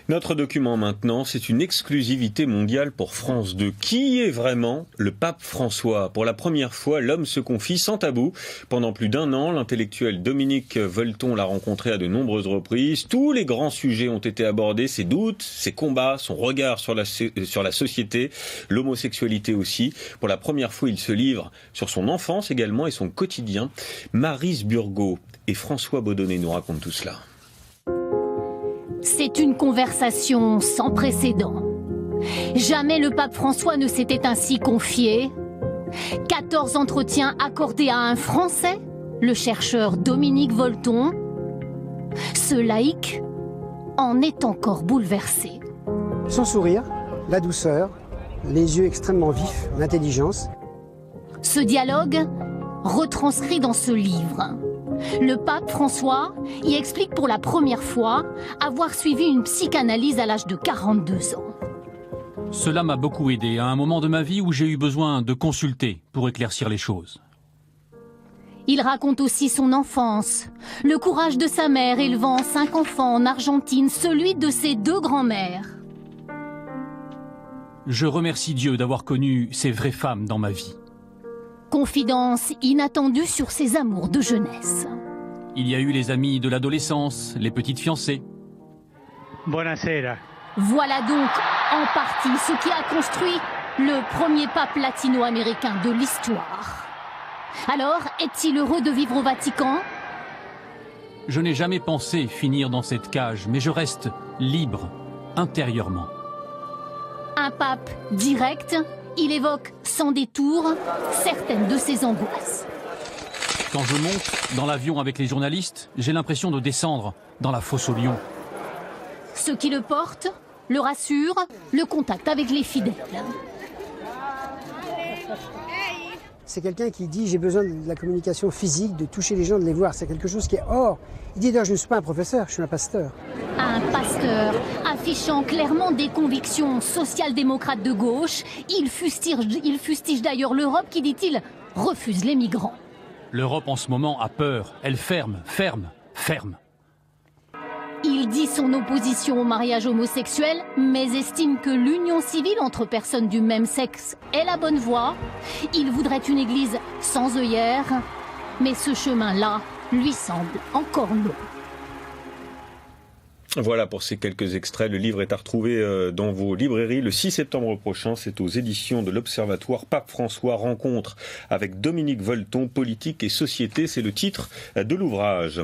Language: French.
Notre document maintenant, c'est une exclusivité mondiale pour France 2. Qui est vraiment le pape François ? Pour la première fois, l'homme se confie sans tabou. Pendant plus d'1 an, l'intellectuel Dominique Volton l'a rencontré à de nombreuses reprises. Tous les grands sujets ont été abordés, ses doutes, ses combats, son regard sur la société, l'homosexualité aussi. Pour la première fois, il se livre sur son enfance également et son quotidien. Maryse Burgot et François Baudonnet nous racontent tout cela. C'est une conversation sans précédent. Jamais le pape François ne s'était ainsi confié. 14 entretiens accordés à un Français, le chercheur Dominique Volton. Ce laïc en est encore bouleversé. Son sourire, la douceur, les yeux extrêmement vifs, l'intelligence. Ce dialogue, retranscrit dans ce livre. Le pape François y explique pour la première fois avoir suivi une psychanalyse à l'âge de 42 ans. Cela m'a beaucoup aidé à un moment de ma vie où j'ai eu besoin de consulter pour éclaircir les choses. Il raconte aussi son enfance, le courage de sa mère élevant 5 enfants en Argentine, celui de ses 2 grands-mères. Je remercie Dieu d'avoir connu ces vraies femmes dans ma vie. Confidence inattendue sur ses amours de jeunesse. Il y a eu les amis de l'adolescence, les petites fiancées. Buonasera. Voilà donc en partie ce qui a construit le premier pape latino-américain de l'histoire. Alors, est-il heureux de vivre au Vatican ? Je n'ai jamais pensé finir dans cette cage, mais je reste libre, intérieurement. Un pape direct, il évoque sans détour certaines de ses angoisses. Quand je monte dans l'avion avec les journalistes, j'ai l'impression de descendre dans la fosse aux lions. Ce qui le porte, le rassure, le contact avec les fidèles. C'est quelqu'un qui dit j'ai besoin de la communication physique, de toucher les gens, de les voir. C'est quelque chose qui est hors. Il dit d'ailleurs je ne suis pas un professeur, je suis un pasteur. Un pasteur affichant clairement des convictions social-démocrates de gauche, il fustige d'ailleurs l'Europe qui, dit-il, refuse les migrants. L'Europe en ce moment a peur, elle ferme. Il dit son opposition au mariage homosexuel, mais estime que l'union civile entre personnes du même sexe est la bonne voie. Il voudrait une église sans œillères, mais ce chemin-là lui semble encore long. Voilà pour ces quelques extraits. Le livre est à retrouver dans vos librairies le 6 septembre prochain. C'est aux éditions de l'Observatoire Pape François, rencontre avec Dominique Volton, politique et société. C'est le titre de l'ouvrage.